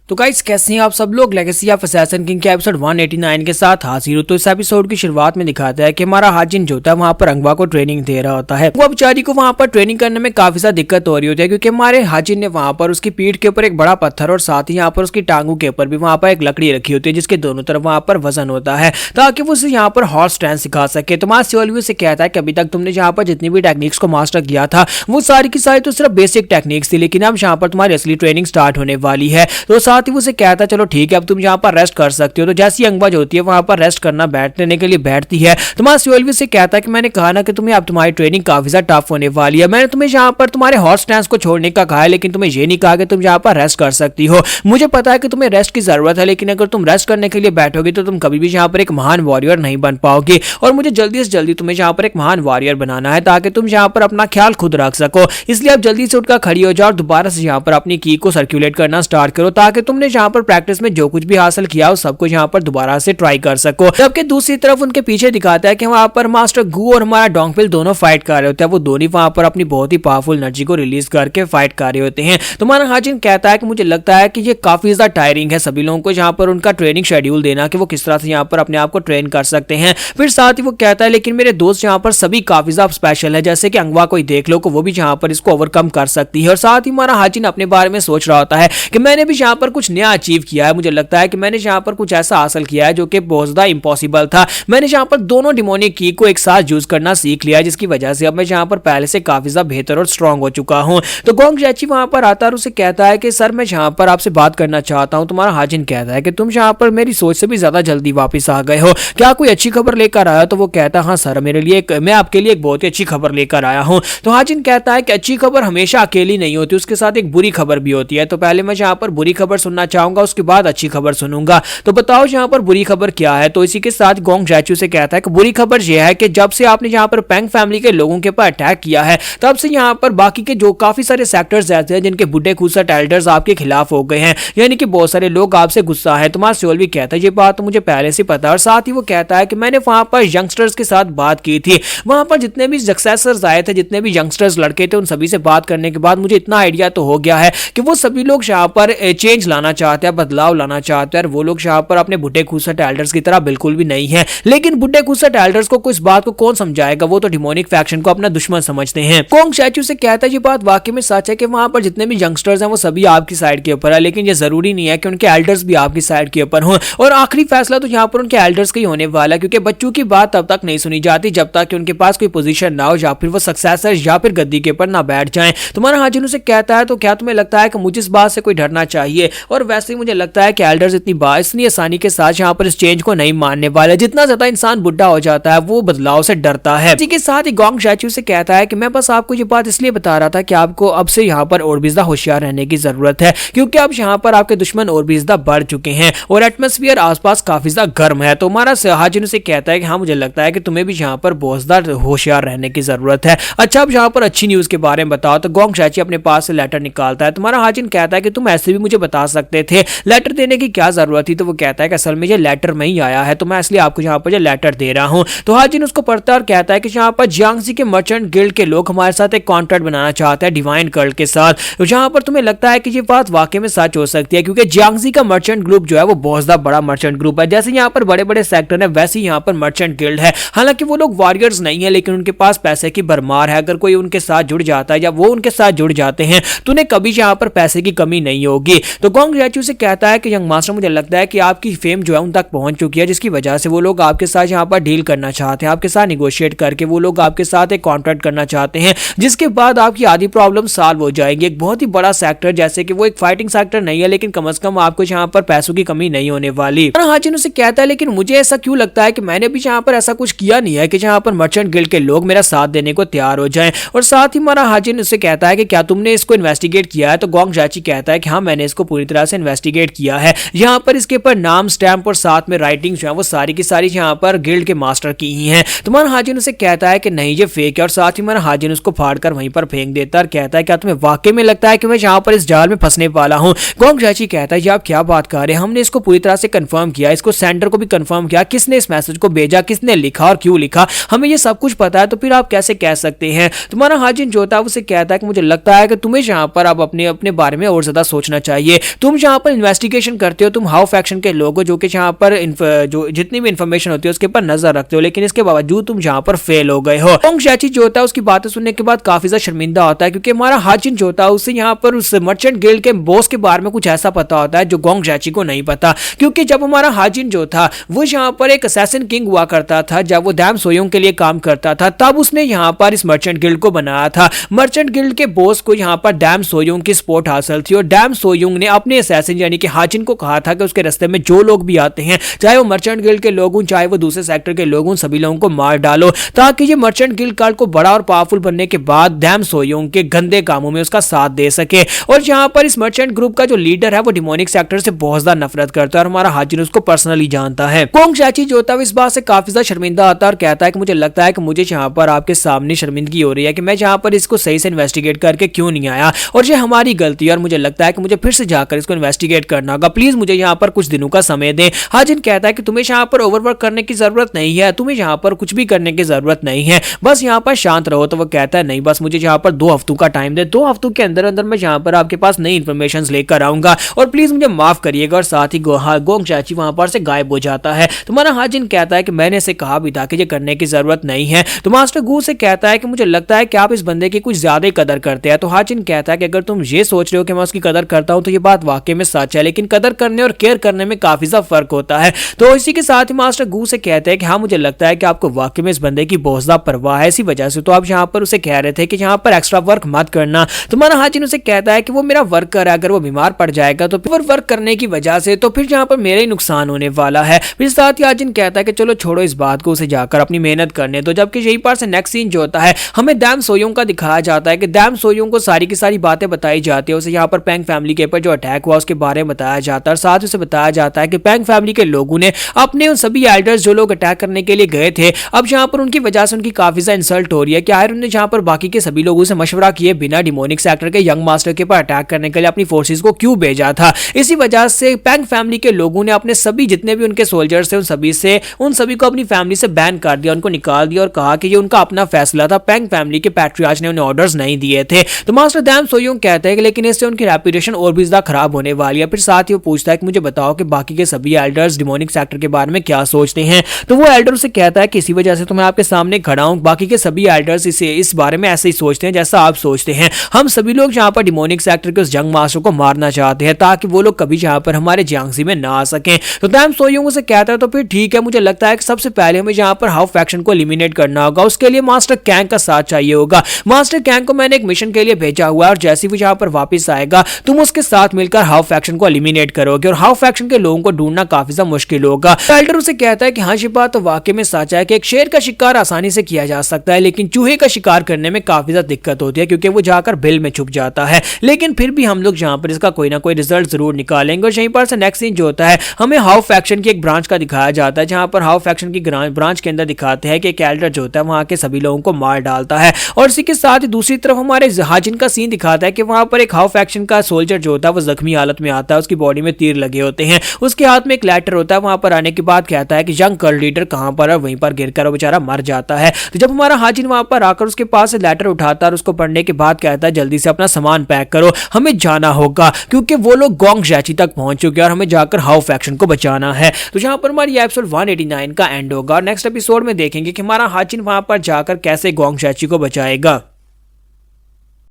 तो गाइस कैसे हैं आप सब लोग। लेगेसी ऑफ असैसिन किंग के एपिसोड 189 के साथ हाजिर हो। तो इस एपिसोड की शुरुआत में दिखाता है कि हमारा हाजिन जो होता है वहां पर अंगवा को ट्रेनिंग दे रहा होता है। वो बेचारी को वहां पर ट्रेनिंग करने में काफी ज्यादा दिक्कत हो रही होती है, क्योंकि हमारे हाजिन ने वहां पर उसकी पीठ के ऊपर एक बड़ा पत्थर और साथ ही यहाँ पर उसकी टांगों के ऊपर भी वहां पर एक लकड़ी रखी होती है, जिसके दोनों तरफ वहां पर वजन होता है ताकि वो उसे यहाँ पर हॉर्स ट्रेंस सिखा सके। तो सियोलवी से कहता है कि अभी तक तुमने यहाँ पर जितनी भी टेक्निक्स को मास्टर किया था वो सारी की सारी तो सिर्फ बेसिक टेक्निक्स थी, लेकिन अब यहाँ पर तुम्हारी असली ट्रेनिंग स्टार्ट होने वाली है। तो साथ ही वो कहता है चलो ठीक है अब तुम यहाँ पर रेस्ट कर सकते हो। तो जैसी अंगवा जो होती है वहां पर रेस्ट करना बैठने के लिए बैठती है। तो सियोलवी से कहता है कि मैंने कहा ना कि तुम्हें अब तुम्हारी ट्रेनिंग काफी ज्यादा टफ होने वाली है। मैंने तुम्हें यहाँ पर तुम्हारे हॉर्स ट्रेंस को छोड़ने का कहा है, लेकिन तुम्हें ये नहीं कहा कि तुम यहाँ पर रेस्ट कर सकती हो। मुझे पता है कि तुम्हें रेस्ट की जरूरत है, लेकिन अगर तुम रेस्ट करने के लिए बैठोगे तो तुम कभी भी यहाँ पर एक महान वॉरियर नहीं बन पाओगे। और मुझे जल्दी से जल्दी तुम्हें यहाँ पर एक महान वॉरियर बनाना है ताकि तुम यहाँ पर अपना ख्याल खुद रख सको। इसलिए आप जल्दी से उठकर खड़ी हो जाओ और दोबारा से यहाँ पर अपनी की को सर्कुलेट करना स्टार्ट करो, ताकि तुमने यहाँ पर प्रैक्टिस में जो कुछ भी हासिल किया उस सब कुछ यहाँ पर दोबारा से ट्राई कर सको। जबकि दूसरी तरफ उनके पीछे दिखाता है कि वहां पर मास्टर गू और हमारा डोंगपिल दोनों फाइट कर रहे होते हैं। वो दोनों वहां पर अपनी बहुत ही पावरफुल एनर्जी को रिलीज करके फाइट कर रहे होते हैं। तो हमारा हाजिन कहता है कि मुझे लगता है कि ये काफी ज्यादा टायरिंग है सभी लोगों को यहाँ पर उनका ट्रेनिंग शेड्यूल देना कि वो किस तरह से यहाँ पर अपने आप को ट्रेन कर सकते हैं। फिर साथ ही वो कहता है लेकिन मेरे दोस्त यहाँ पर सभी काफी ज्यादा स्पेशल है, जैसे कि अंगवा कोई देख लो को वो भी यहाँ पर इसको ओवरकम कर सकती है। और साथ ही हमारा हाजिन अपने बारे में सोच रहा होता है कि मैंने भी यहाँ पर कुछ नया अचीव किया है। मुझे लगता है कि मैंने यहाँ पर कुछ ऐसा हासिल किया है जो कि बहुत ज्यादा इम्पॉसिबल था। मैंने यहाँ पर दोनों डिमोनिक की को एक साथ यूज करना सीख लिया, जिसकी वजह से अब मैं यहाँ पर पहले से काफी ज्यादा बेहतर और स्ट्रांग हो चुका हूँ। तो गोंग जैची वहां पर आता है और उसे कहता है कि सर मैं यहाँ पर आपसे बात करना चाहता हूँ। तुम्हारा हाजिन कहता है कि तुम यहाँ पर मेरी सोच से भी ज्यादा जल्दी वापस आ गए हो, क्या कोई अच्छी खबर लेकर आया? तो वो कहता है हाँ सर मेरे लिए मैं आपके लिए एक बहुत ही अच्छी खबर लेकर आया हूँ। तो हाजिन कहता है कि अच्छी खबर हमेशा अकेली नहीं होती, उसके साथ एक बुरी खबर भी होती है। तो पहले मैं यहाँ पर बुरी खबर सुनना चाहूंगा, उसके बाद अच्छी खबर सुनूंगा। तो बताओ यहाँ पर बुरी खबर क्या है? तो इसी के साथ गोंग जैचू से कहता है कि बुरी खबर यह है कि जब से आपने यहाँ पर पेंग फैमिली के लोगों के ऊपर अटैक किया है तब से यहाँ पर बाकी के जो काफी सारे सेक्टर्स ऐसे हैं जिनके बुढ़े खूसट एल्डर्स आपके खिलाफ हो गए हैं, यानी कि बहुत सारे लोग आपसे गुस्सा है। तुम्हारा सियोलवी कहता है ये बात तो मुझे पहले से पता है। और साथ ही वो कहता है कि मैंने वहां पर यंगस्टर्स के साथ बात की थी, वहां पर जितने भी सक्सेसर्स आए थे, जितने भी यंगस्टर्स लड़के थे, उन सभी से बात करने के बाद मुझे इतना आइडिया तो हो गया है कि वो सभी लोग यहाँ पर चेंज लाना चाहते हैं, बदलाव लाना चाहते हैं। और वो लोग यहाँ पर अपने बुढ़े खूसट एल्डर्स की तरह बिल्कुल भी नहीं है। लेकिन बुढ़े खूसट एल्डर्स को इस बात को कौन समझाएगा? वो तो डिमोनिक फैक्शन को अपना दुश्मन समझते हैं। गोंग जैचू से कहता है ये बात वाकई में सच है कि वहां पर जितने भी यंगस्टर्स हैं वो सभी आपकी साइड के ऊपर है, लेकिन ये जरूरी नहीं है कि उनके एल्डर्स भी आपकी साइड के ऊपर हों। और आखिरी फैसला तो यहाँ पर उनके एल्डर्स का ही होने वाला है, क्योंकि बच्चों की बात तब तक नहीं सुनी जाती जब तक कि उनके पास कोई पोजीशन ना हो या फिर वो सक्सेसर या फिर गद्दी के ऊपर ना बैठ जाएं। तुम्हारा हाजिन उसे कहता है तो क्या तुम्हें लगता है कि मुझे इस बात से कोई डरना चाहिए? और वैसे ही मुझे लगता है कि एल्डर्स इतनी आसानी के साथ यहाँ पर इस चेंज को नहीं मानने वाले। जितना ज्यादा इंसान बुढ़ा हो जाता है वो बदलाव से डरता है। इसी के साथ ही गोंग जैचू से कहता है कि मैं बस आपको ये बात इसलिए बता रहा था कि आपको अब से यहाँ पर और भी ज्यादा होशियार रहने की जरूरत है, क्योंकि अब यहाँ पर आपके दुश्मन और भी ज्यादा बढ़ चुके हैं और एटमॉस्फेयर आसपास काफी ज्यादा गर्म है। तो हमारा हाजिन उसे कहता है कि हाँ मुझे लगता है कि तुम्हें भी यहाँ पर बहुत ज्यादा होशियार रहने की जरूरत है। अच्छा अब यहाँ पर अच्छी न्यूज के बारे में बताओ। तो गोंग जैची अपने पास से लेटर निकालता है। तुम्हारा हाजिन कहता है कि तुम ऐसे भी मुझे बता सकते थे, लेटर देने की क्या जरूरत थी? तो वो कहता है कि असल में ये लेटर में ही आया है, तो मैं इसलिए आपको यहाँ पर ये लेटर दे रहा हूँ। तो हाजिन उसको पढ़ता है और कहता है कि यहाँ पर जियांगजी के मर्चेंट गिल्ड के लोग हमारे साथ एक कॉन्ट्रैक्ट बनाना चाहते हैं डिवाइन कर्ल के साथ। तो जहाँ पर तुम्हें लगता है कि ये बात वाकई में सच हो सकती है, क्योंकि जियांगजी का मर्चेंट ग्रुप जो है वो बहुत ज्यादा बड़ा मर्चेंट ग्रुप है। जैसे यहाँ पर बड़े बड़े सेक्टर है वैसे यहाँ पर मर्चेंट गिल्ड है। हालांकि वो लोग वॉरियर्स नहीं है, लेकिन उनके पास पैसे की भरमार है। अगर कोई उनके साथ जुड़ जाता है या वो उनके साथ जुड़ जाते हैं तो उन्हें कभी यहाँ पर पैसे की कमी नहीं होगी। तो गोंग जैचू से कहता है कि यंग मास्टर मुझे लगता है कि आपकी फेम जो है उन तक पहुंच चुकी है, जिसकी वजह से वो लोग आपके साथ यहाँ पर डील करना चाहते हैं, आपके साथ निगोशिएट करके वो लोग आपके साथ एक कॉन्ट्रैक्ट करना चाहते हैं, जिसके बाद आपकी आधी प्रॉब्लम सॉल्व हो जाएगी। एक बहुत ही बड़ा सेक्टर, जैसे कि वो एक फाइटिंग सेक्टर नहीं है, लेकिन कम से कम आपको यहाँ पर पैसों की कमी नहीं होने वाली। हाजिन उसे कहता है लेकिन मुझे ऐसा क्यों लगता है कि मैंने भी यहाँ पर ऐसा कुछ किया नहीं है कि जहाँ पर मर्चेंट गिल्ड के लोग मेरा साथ देने को तैयार हो जाएं। और साथ ही हमारा हाजिन उससे कहता है कि क्या तुमने इसको इन्वेस्टिगेट किया है? तो गोंग जैची कहता है कि हाँ मैंने इसको पूरी तरह से इन्वेस्टिगेट किया है। यहाँ पर इसके ऊपर नाम, स्टैम्प और साथ में राइटिंग जो है वो सारी की सारी यहाँ पर गिल्ड के मास्टर की ही है। तुम्हारा हाजिन उसे कहता है कि नहीं ये फेक है। और साथ ही हमारा हाजिन उसको फाड़कर वहीं पर फेंक देता है और कहता है क्या तुम्हें वाकई में लगता है कि मैं यहाँ पर इस जाल में फंसने वाला हूँ? गोंग जैची कहता है आप क्या बात कर रहे हैं, हमने इसको पूरी तरह से कंफर्म किया, इसको सेंडर को भी कंफर्म किया, किसने इस मैसेज को भेजा, किसने लिखा और क्यों लिखा, हमें ये सब कुछ पता है, तो फिर आप कैसे कह सकते हैं? तुम्हारा हाजिन जो होता है उसे कहता है कि मुझे लगता है कि तुम्हें यहाँ पर अब अपने बारे में और ज्यादा सोचना चाहिए। तुम जहाँ पर इन्वेस्टिगेशन करते हो, तुम हाउ फैक्शन के लोग हो जो कि जहाँ पर जो जितनी भी इन्फॉर्मेशन होती है उसके ऊपर नजर रखते हो, लेकिन इसके बावजूद तुम जहाँ पर फेल हो गए हो। गोंग जैची जो होता है उसकी बातें सुनने के बाद काफी ज्यादा शर्मिंदा होता है, क्योंकि हमारा हाजिन जो होता है उसे यहाँ पर उस मर्चेंट गिल्ड के बॉस के बारे में कुछ ऐसा पता होता है जो गोंग जैची को नहीं पता। क्योंकि जब हमारा हाजिन जो था वो यहाँ पर एक असैसिन किंग हुआ करता था, जब वो डैम सोयोंग के लिए काम करता था, तब उसने यहाँ पर इस मर्चेंट गिल्ड को बनाया था। मर्चेंट गिल्ड के बॉस को यहाँ पर डैम सोयोंग की सपोर्ट हासिल थी, और डैम सोयोंग ने अपने असैसिन यानी कि हाजिन को कहा था कि उसके रास्ते में जो लोग भी आते हैं, चाहे वो मर्चेंट गिल्ड के लोग हों चाहे वो दूसरे सेक्टर के लोग हों, सभी लोगों को मार डालो, ताकि ये मर्चेंट गिल्ड कल को बड़ा और पावरफुल बनने के बाद डैम सोयोंग के गंदे कामों में उसका साथ दे सके। और यहाँ पर इस मर्चेंट ग्रुप का जो लीडर है वो डिमोनिक सेक्टर से बहुत ज्यादा नफरत करता है, और हमारा हाजिन उसको पर्सनली जानता है। गोंग जैची जो होता है इस बात से काफी ज्यादा शर्मिंदा आता है और कहता है कि मुझे लगता है कि मुझे यहाँ पर आपके सामने शर्मिंदगी हो रही है कि मैं यहाँ पर इसको सही से इन्वेस्टिगेट करके क्यों नहीं आया, और ये हमारी गलती है, और मुझे लगता है कि मुझे फिर से जाकर इसको इन्वेस्टिगेट करना होगा, प्लीज मुझे यहाँ पर कुछ दिनों का समय दें। हाजिन कहता है कि तुम्हें यहाँ पर ओवरवर्क करने की जरूरत नहीं है, तुम्हें यहाँ पर कुछ भी करने की जरूरत नहीं है, बस यहाँ पर शांत रहो। तो वो कहता है नहीं, बस मुझे यहाँ पर 2 हफ्तों का टाइम दे, 2 हफ्तों के अंदर अंदर मैं यहाँ पर आपके पास नई इन्फॉर्मेशन लेकर आऊंगा, और प्लीज मुझे माफ करिएगा। और साथ ही गोंग जैची वहां पर से गायब हो जाता है। तुम्हारा हाजिन कहता है कि मैंने इसे कहा भी था कि ये करने की जरूरत नहीं है। तो मास्टर गू से कहता है कि मुझे लगता है कि आप इस बंदे की कुछ ज्यादा कदर करते हैं। तो हाजिन कहता है कि अगर तुम ये सोच रहे हो कि मैं उसकी कदर करता हूं तो ये बात वाकई में सच है, लेकिन कदर करने और केयर करने में काफी ज्यादा फर्क होता है। तो इसी के साथ ही मास्टर गू से कहते हैं कि हाँ, मुझे लगता है कि आपको वाकई में इस बंदे की बहुत ज्यादा परवाह है, इसी वजह से तो आप यहाँ पर उसे कह रहे थे कि यहाँ पर एक्स्ट्रा वर्क मत करना। तुम्हारा हाजिन उसे कहता है कि वो मेरा वर्कर है, अगर वो बीमार पड़ जाएगा तो फिर वर्क करने की वजह से तो फिर यहाँ पर मेरे ही नुकसान होने वाला है। फिर साथ ही हाजिन कहता है कि चलो छोड़ो इस बात को, उसे जाकर अपनी मेहनत करने दो। जबकि यही पर से नेक्स्ट सीन जो होता है हमें डैम सोयोंग का दिखाया जाता है कि डैम सोयोंग को सारी की सारी बातें बताई जाती है। उसे यहाँ पर पैंग फैमिली के ऊपर जो अटैक हुआ उसके बारे में बताया जाता है, और साथ ही उसे बताया जाता है कि पैंग फैमिली के लोगों ने अपने उन सभी एल्डर्स जो लोग अटैक करने के लिए गए थे, अब यहाँ पर उनकी वजह से उनकी काफी ज्यादा इंसल्ट हो रही है कि आखिर उन्होंने जहाँ पर बाकी के सभी लोगों से मशवरा किए बिना डिमोनिक सेक्टर के यंग मास्टर के ऊपर अटैक करने के लिए अपनी फोर्सेस को क्यों भेजा था। इसी वजह से पैंग फैमिली के लोगों ने अपने सभी जितने भी उनके सोल्जर्स थे उन सभी को अपनी फैमिली से बैन कर दिया, उनको निकाल दिया और कहा कि ये उनका अपना फैसला था, पैंग फैमिली के पैट्रियार्च ने उन्हें ऑर्डर्स नहीं दिए थे। तो मास्टर डैम सोयोंग कहते हैं कि लेकिन इससे उनकी रेपुटेशन और भी ज्यादा खराब होने वाली है। फिर साथ ही वो पूछता है कि मुझे बताओ कि बाकी के सभी एल्डर्स डिमोनिक सेक्टर के बारे में क्या सोचते हैं। तो वो एल्डर से कहता है कि इसी वजह से तो मैं आपके सामने खड़ा हूं, बाकी के सभी एल्डर्स इस बारे में ऐसे ही सोचते हैं जैसा आप सोचते हैं। हम सभी लोग यहाँ पर डिमोनिक सेक्टर के उस जंग मास्टर को मारना चाहते हैं ताकि वो लोग कभी यहाँ पर हमारे जियांगजी में ना आ सकें। तो डैम सोयोंग से कहता है तो फिर ठीक है, मुझे लगता है कि सबसे पहले हमें यहाँ पर हाउ फैक्शन को एलिमिनेट करना होगा, उसके लिए मास्टर कैंग का साथ चाहिए होगा। मास्टर कैंग को मैंने एक मिशन के लिए भेजा हुआ है, और जैसे वो यहाँ पर वापस आएगा तुम उसके साथ मिलकर हाउ फैक्शन को एलिमिनेट करोगे, और हाउ फैक्शन के लोगों को ढूंढना काफी ज्यादा मुश्किल होगा। एल्डर उसे कहता है कि हाँ, ये बात तो वाकई में सच है कि एक शेर का शिकार आसानी से किया जा सकता है, लेकिन चूहे का शिकार करने में काफी ज्यादा दिक्कत होती है क्योंकि वो जाकर बिल में छुप जाता है। लेकिन फिर भी हम लोग यहाँ पर इसका कोई ना कोई रिजल्ट जरूर निकालेंगे। और यहीं पर से नेक्स्ट सीन जो होता है हमें हाउ फैक्शन की एक ब्रांच का दिखाया जाता है, जहां पर हाउ फैक्शन की ब्रांच के अंदर दिखाते हैं कि एक एल्डर जो होता है वहां के सभी लोगों को मार डालता है। और इसी के साथ ही दूसरी तरफ हमारे हाजिन का सीन दिखाता है कि वहां पर एक हाउ फैक्शन का सोल्जर जो होता है वो जख्मी हालत में आता है, उसकी बॉडी में तीर लगे होते हैं, उसके हाथ में एक लेटर होता है। वहां पर आने के बाद कहता है कि यंग कर्ल लीडर कहां पर है, वहीं पर गिरकर वो बेचारा मर जाता है। तो जब हमारा हाजिन वहां पर आकर उसके पास से लेटर उठाता है और उसको पढ़ने के बाद कहता है जल्दी से अपना सामान पैक करो, हमें जाना होगा, क्योंकि वो लोग गोंग जैची तक पहुंच चुके हैं और हमें जाकर हाउ फैक्शन को बचाना है। तो जहां पर हमारी एपिसोड 189 का एंड होगा, और नेक्स्ट एपिसोड में देखेंगे कि हमारा हाजिन वहां पर जाकर कैसे गोंग जैची को बचाएगा।